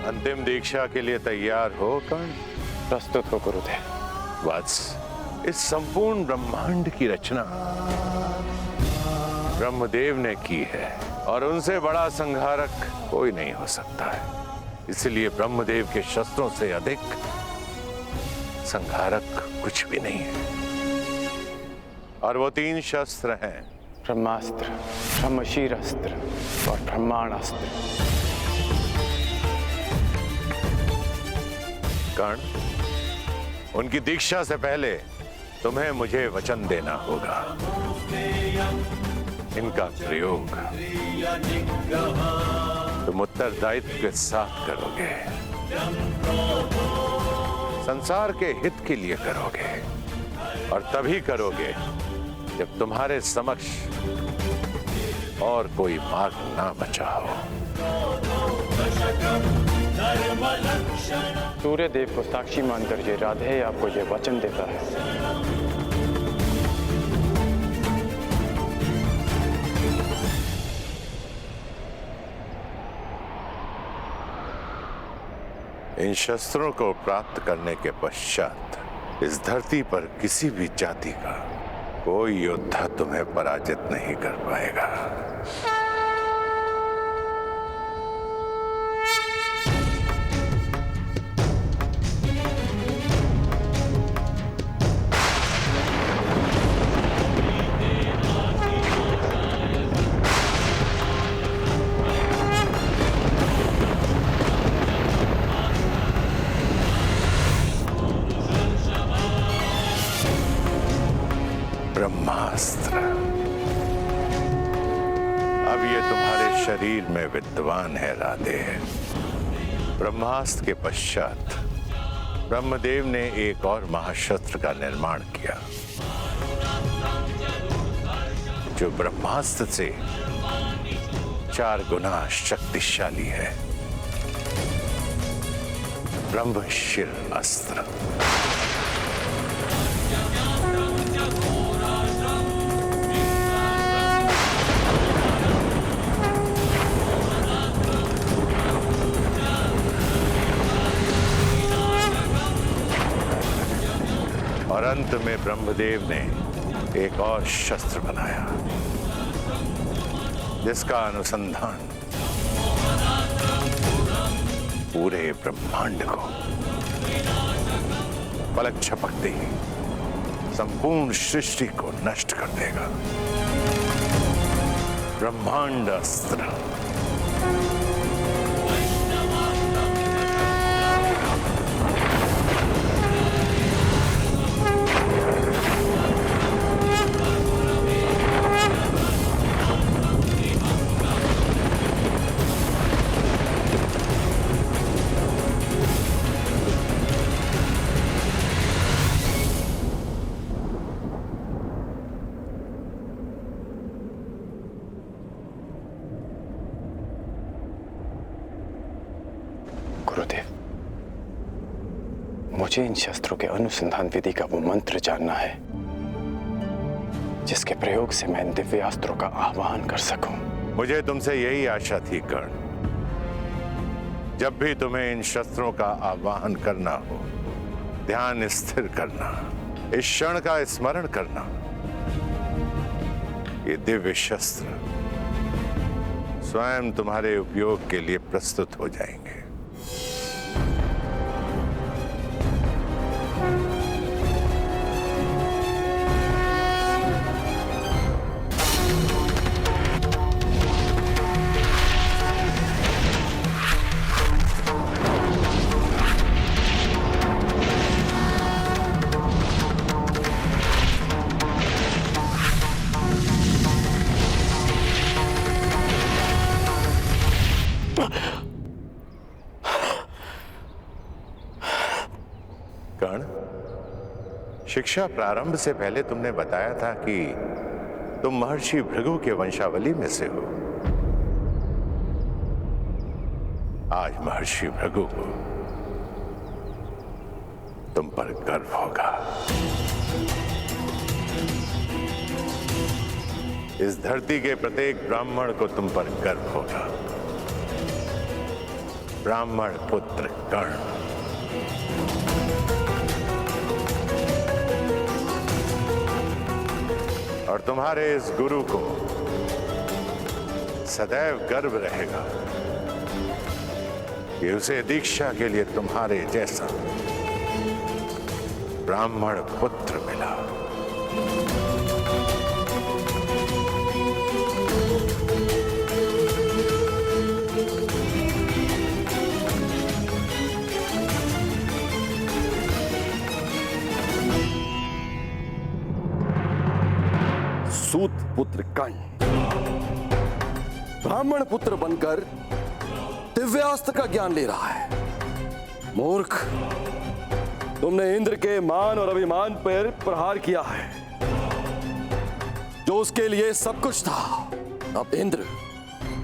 अंतिम दीक्षा के लिए तैयार हो कर्ण? प्रस्तुत हो गुरुदेव। वत्स, इस संपूर्ण ब्रह्मांड की रचना ब्रह्मदेव ने की है और उनसे बड़ा संहारक कोई नहीं हो सकता है। इसलिए ब्रह्मदेव के शस्त्रों से अधिक संहारक कुछ भी नहीं है। और वो 3 शस्त्र हैं ब्रह्मास्त्र, ब्रह्मशीरस्त्र और ब्रह्मांडास्त्र। कर्ण, उनकी दीक्षा से पहले तुम्हें मुझे वचन देना होगा। इनका प्रयोग तुम उत्तरदायित्व के साथ करोगे, संसार के हित के लिए करोगे, और तभी करोगे जब तुम्हारे समक्ष और कोई मार्ग ना बचा हो। सूर्य देव को साक्षी मानकर ये राधेय आपको ये वचन देता है। इन शस्त्रों को प्राप्त करने के पश्चात इस धरती पर किसी भी जाति का कोई योद्धा तुम्हें पराजित नहीं कर पाएगा। ब्रह्मास्त्र अब ये तुम्हारे शरीर में विद्यमान है राधे। ब्रह्मास्त्र के पश्चात ब्रह्मदेव ने एक और महाशस्त्र का निर्माण किया जो ब्रह्मास्त्र से 4 गुना शक्तिशाली है। ब्रह्मशिर अस्त्र। और अंत में ब्रह्मदेव ने एक और शस्त्र बनाया जिसका अनुसंधान पूरे ब्रह्मांड को पलक झपकते ही संपूर्ण सृष्टि को नष्ट कर देगा। ब्रह्मांड अस्त्र। गुरुदेव, मुझे इन शस्त्रों के अनुसंधान विधि का वो मंत्र जानना है जिसके प्रयोग से मैं इन दिव्यास्त्रों का आह्वान कर सकूं। मुझे तुमसे यही आशा थी कर्ण। जब भी तुम्हें इन शस्त्रों का आह्वान करना हो, ध्यान स्थिर करना, इस क्षण का स्मरण करना। ये दिव्य शस्त्र स्वयं तुम्हारे उपयोग के लिए प्रस्तुत हो जाएंगे। कर्ण, शिक्षा प्रारंभ से पहले तुमने बताया था कि तुम महर्षि भृगु के वंशावली में से हो। आज महर्षि भृगु को तुम पर गर्व होगा। इस धरती के प्रत्येक ब्राह्मण को तुम पर गर्व होगा। ब्राह्मण पुत्र कर्ण। और तुम्हारे इस गुरु को सदैव गर्व रहेगा कि उसे दीक्षा के लिए तुम्हारे जैसा ब्राह्मण पुत्र मिला। सूत पुत्र कर्ण ब्राह्मण पुत्र बनकर दिव्यास्त्र का ज्ञान ले रहा है। मूर्ख, तुमने इंद्र के मान और अभिमान पर प्रहार किया है, जो उसके लिए सब कुछ था। अब इंद्र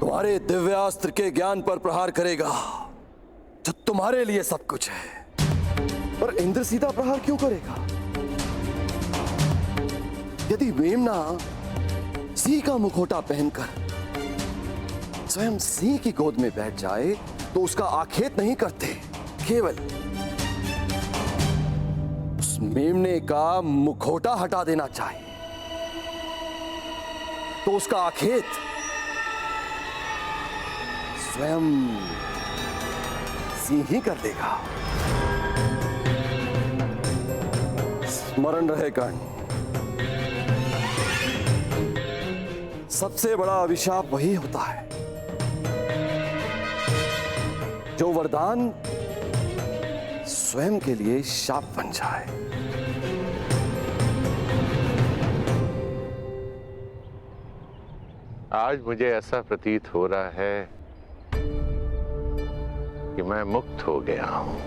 तुम्हारे दिव्यास्त्र के ज्ञान पर प्रहार करेगा, जो तुम्हारे लिए सब कुछ है। पर इंद्र सीधा प्रहार क्यों करेगा? यदि मेमना सिंह का मुखौटा पहनकर स्वयं सिंह की गोद में बैठ जाए तो उसका आखेट नहीं करते, केवल उस मेमने का मुखौटा हटा देना चाहिए तो उसका आखेट स्वयं सिंह ही कर देगा। स्मरण रहे कर्ण, सबसे बड़ा अभिशाप वही होता है जो वरदान स्वयं के लिए शाप बन जाए। आज मुझे ऐसा प्रतीत हो रहा है कि मैं मुक्त हो गया हूं।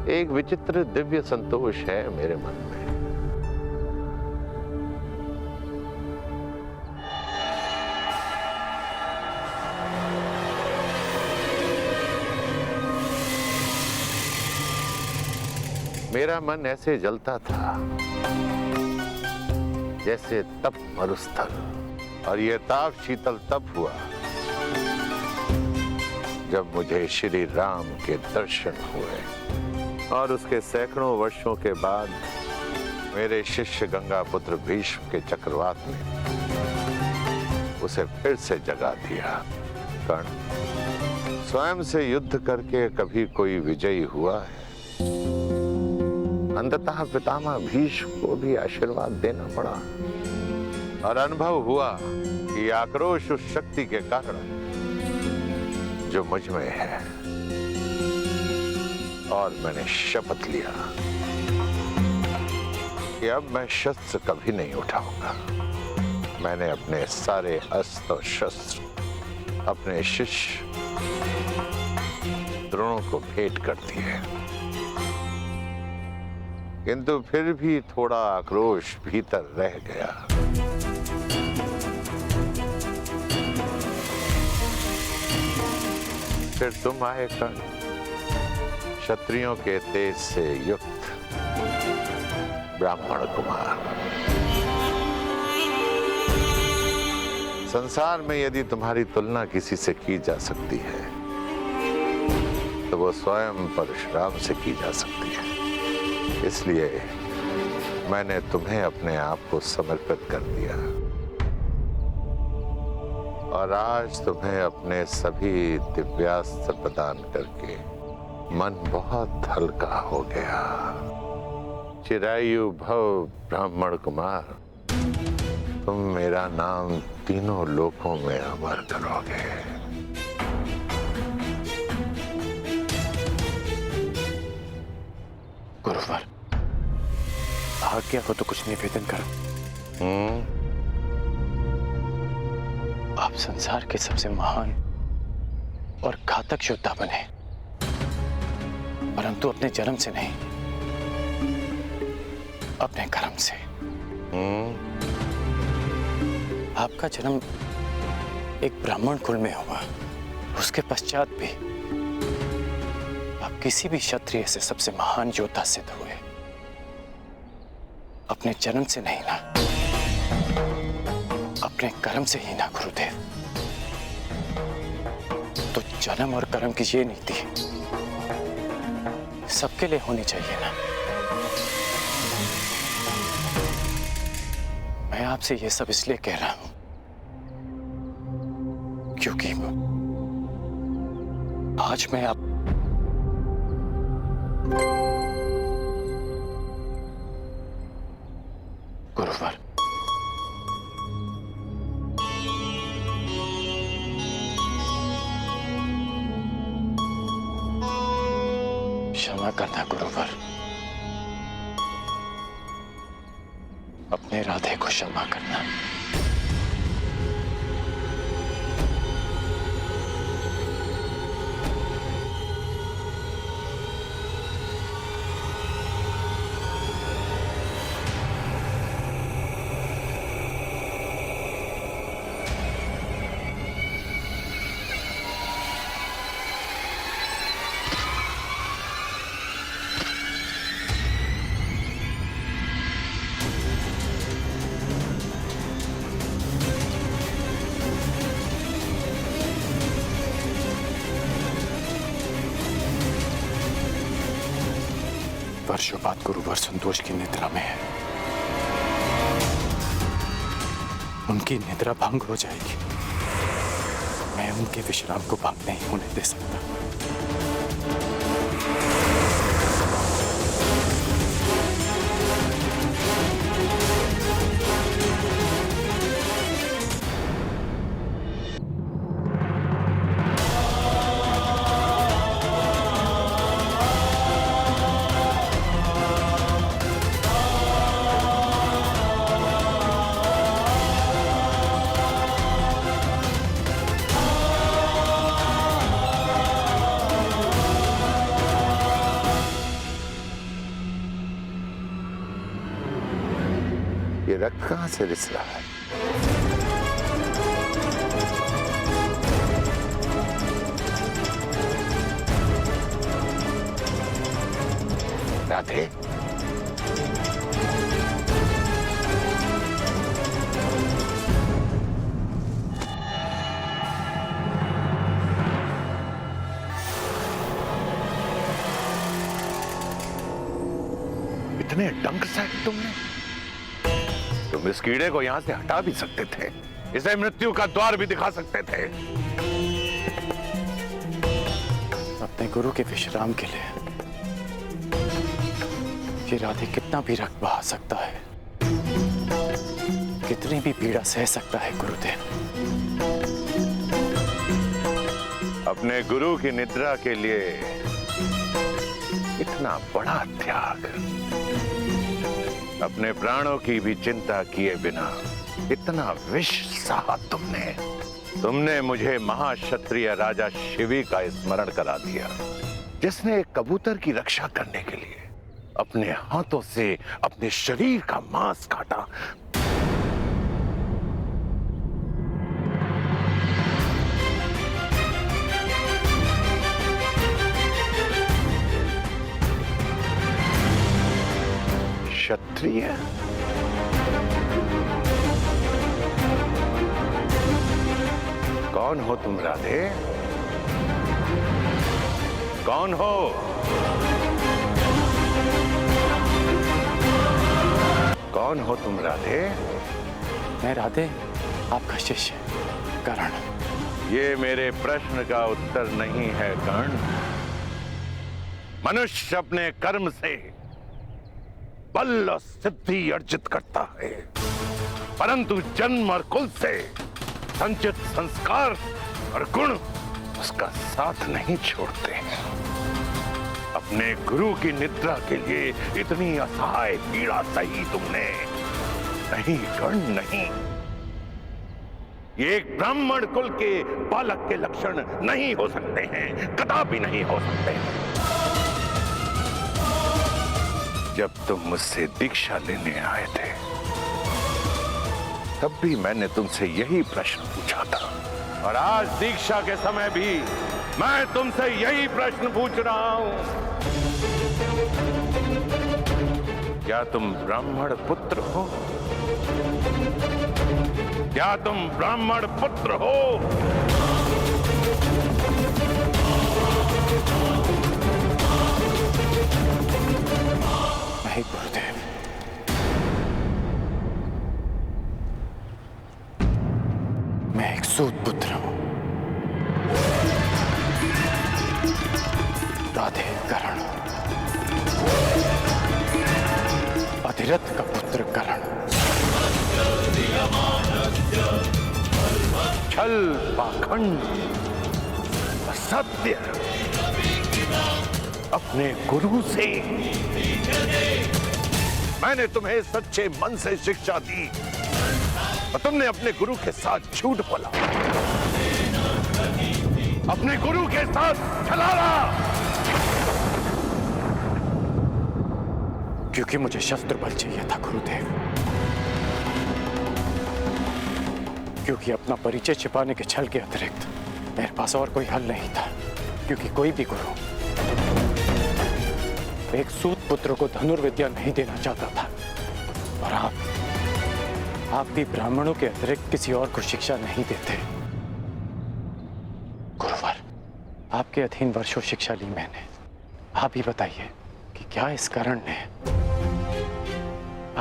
एक विचित्र दिव्य संतोष है मेरे मन में। मेरा मन ऐसे जलता था जैसे तप मरुस्थल, और यह ताप शीतल तब हुआ जब मुझे श्री राम के दर्शन हुए। और उसके सैकड़ों वर्षों के बाद मेरे शिष्य गंगा पुत्र भीष्म के चक्रवात ने उसे फिर से जगा दिया। कर्ण, स्वयं से युद्ध करके कभी कोई विजयी हुआ है? अंततः पितामह भीष्म को भी आशीर्वाद देना पड़ा, और अनुभव हुआ कि आक्रोश उस शक्ति के कारण जो मुझ में है। और मैंने शपथ लिया कि अब मैं शस्त्र कभी नहीं उठाऊंगा। मैंने अपने सारे अस्त्र और शस्त्र अपने शिष्य द्रोणों को भेंट कर दिए, किंतु फिर भी थोड़ा आक्रोश भीतर रह गया। फिर तुम आए कर्ण, क्षत्रियों के तेज से युक्त ब्राह्मण कुमार। संसार में यदि तुम्हारी तुलना किसी से की जा सकती है तो वो स्वयं परशुराम से की जा सकती है। इसलिए मैंने तुम्हें अपने आप को समर्पित कर दिया, और आज तुम्हें अपने सभी दिव्यास्त्र प्रदान करके मन बहुत हल्का हो गया। चिरायु भव ब्राह्मण कुमार, तुम मेरा नाम तीनों लोकों में अमर करोगे। गुरुवर, आज्ञा हो तो कुछ निवेदन करो। आप संसार के सबसे महान और घातक योद्धा बने, परंतु अपने जन्म से नहीं, अपने कर्म से। आपका जन्म एक ब्राह्मण कुल में हुआ, उसके पश्चात भी आप किसी भी क्षत्रिय से सबसे महान योद्धा सिद्ध हुए। अपने जन्म से नहीं ना, अपने कर्म से ही ना गुरुदेव। तो जन्म और कर्म की ये नीति सबके लिए होनी चाहिए ना। मैं आपसे ये सब इसलिए कह रहा हूं क्योंकि आज मैं आप गुरुवर, क्षमा करना गुरुवर, अपने राधे को क्षमा करना। वर्षों बाद गुरुवर संतोष की निद्रा में है। उनकी निद्रा भंग हो जाएगी। मैं उनके विश्राम को भंग नहीं होने दे सकता। ये रक्त कहां से रिस रहा है? राधे, इतने डंक साइड तुमने? तुम इस कीड़े को यहां से हटा भी सकते थे, इसे मृत्यु का द्वार भी दिखा सकते थे। अपने गुरु के विश्राम के लिए ये राधे कितना भी रक्त बहा सकता है, कितनी भी पीड़ा सह सकता है गुरुदेव। अपने गुरु की निद्रा के लिए इतना बड़ा त्याग, अपने प्राणों की भी चिंता किए बिना इतना विष सहा तुमने मुझे महाक्षत्रिय राजा शिवी का स्मरण करा दिया, जिसने एक कबूतर की रक्षा करने के लिए अपने हाथों से अपने शरीर का मांस काटा। क्षत्रिय? कौन हो तुम राधे? कौन हो? कौन हो तुम राधे? मैं राधे आपका शिष्य कर्ण। ये मेरे प्रश्न का उत्तर नहीं है कर्ण। मनुष्य अपने कर्म से बल और सिद्धि अर्जित करता है, परंतु जन्म और कुल से संचित संस्कार और गुण उसका साथ नहीं छोड़ते। अपने गुरु की निद्रा के लिए इतनी असहाय पीड़ा सही तुमने? नहीं कर्ण, नहीं। ये एक ब्राह्मण कुल के बालक के लक्षण नहीं हो सकते हैं, कदापि नहीं हो सकते। जब तुम मुझसे दीक्षा लेने आए थे, तब भी मैंने तुमसे यही प्रश्न पूछा था, और आज दीक्षा के समय भी मैं तुमसे यही प्रश्न पूछ रहा हूं। क्या तुम ब्राह्मण पुत्र हो? क्या तुम ब्राह्मण पुत्र हो? नहीं गुरुदेव, मैं एक सूत पुत्र हूं, राधेकरण, अधिरथ का पुत्र करण। छल, पाखंड, असत्य अपने गुरु से मैंने तुम्हें सच्चे मन से शिक्षा दी और तुमने अपने गुरु के साथ झूठ बोला, अपने गुरु के साथ छलावा। क्योंकि मुझे शस्त्र बल चाहिए था गुरुदेव, क्योंकि अपना परिचय छिपाने के छल के अतिरिक्त मेरे पास और कोई हल नहीं था। क्योंकि कोई भी गुरु एक सूत पुत्र को धनुर्विद्या नहीं देना चाहता था, और आप भी ब्राह्मणों के अतिरिक्त किसी और को शिक्षा नहीं देते। गुरुवर, आपके अधीन वर्षों शिक्षा ली मैंने। आप ही बताइए कि क्या इस कारण ने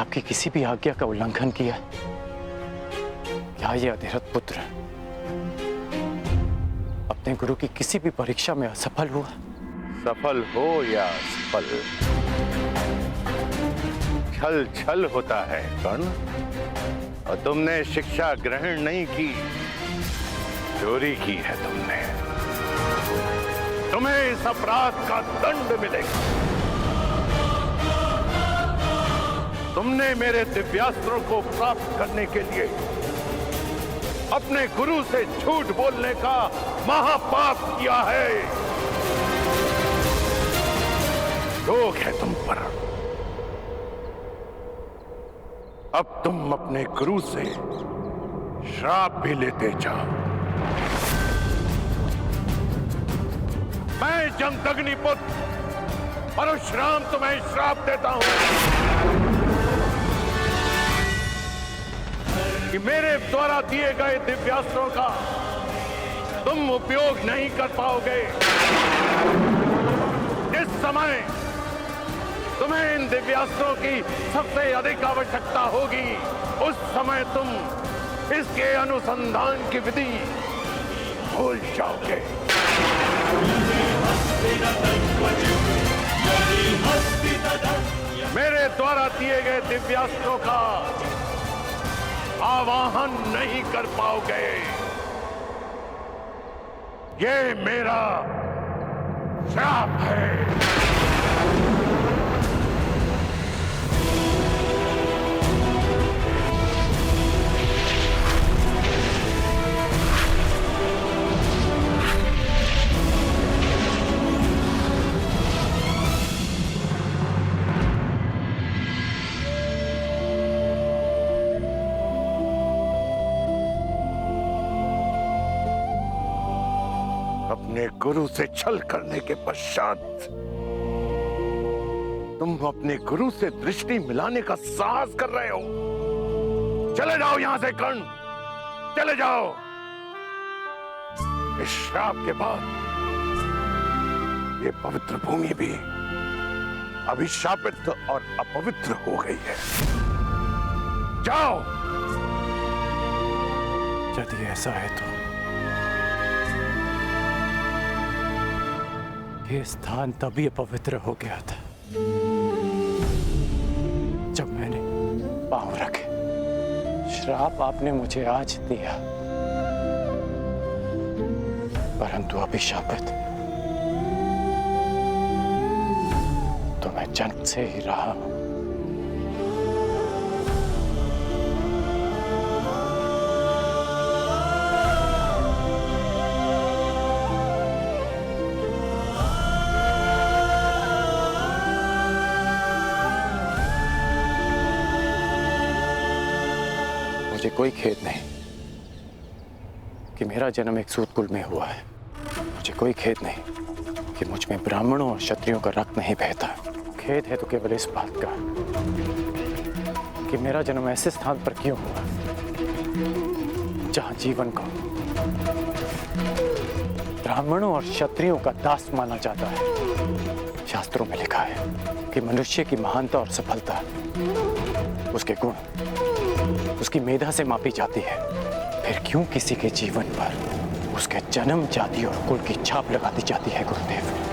आपकी किसी भी आज्ञा का उल्लंघन किया? क्या ये अधिरथ पुत्र अपने गुरु की किसी भी परीक्षा में असफल हुआ? सफल हो या असफल, छल छल होता है कर्ण। और तुमने शिक्षा ग्रहण नहीं की, चोरी की है तुमने। तुम्हें इस अपराध का दंड मिलेगा। तुमने मेरे दिव्यास्त्रों को प्राप्त करने के लिए अपने गुरु से झूठ बोलने का महापाप किया है। रोक है तुम पर। अब तुम अपने गुरु से श्राप भी लेते जाओ। मैं जमदग्नि पुत्र परशुराम तुम्हें श्राप देता हूं कि मेरे द्वारा दिए गए दिव्यास्त्रों का तुम उपयोग नहीं कर पाओगे। जिस समय तुम्हें इन दिव्यास्त्रों की सबसे अधिक आवश्यकता होगी, उस समय तुम इसके अनुसंधान की विधि भूल जाओगे। मेरे द्वारा दिए गए दिव्यास्त्रों का आवाहन नहीं कर पाओगे। ये मेरा श्राप है। अपने गुरु से छल करने के पश्चात तुम अपने गुरु से दृष्टि मिलाने का साहस कर रहे हो। चले जाओ यहां से कर्ण, चले जाओ। इस श्राप के बाद ये पवित्र भूमि भी अभिशापित और अपवित्र हो गई है। जाओ। यदि ऐसा है तो ये स्थान तभी अपवित्र हो गया था जब मैंने पांव रखे। श्राप आपने मुझे आज दिया, परंतु अभिशापित तो मैं जन्म से ही रहा हूं। मुझे कोई खेद नहीं कि मेरा जन्म एक सूत कुल में हुआ है। मुझे कोई खेद नहीं कि मुझ में ब्राह्मणों और क्षत्रियों का रक्त नहीं बहता। खेद है तो केवल इस बात का कि मेरा जन्म ऐसे स्थान पर क्यों हुआ जहां जीवन को ब्राह्मणों और क्षत्रियों का दास माना जाता है। शास्त्रों में लिखा है कि मनुष्य की महानता और सफलता उसके गुण, उसकी मेधा से मापी जाती है। फिर क्यों किसी के जीवन पर उसके जन्म, जाति और कुल की छाप लगा दी जाती है गुरुदेव?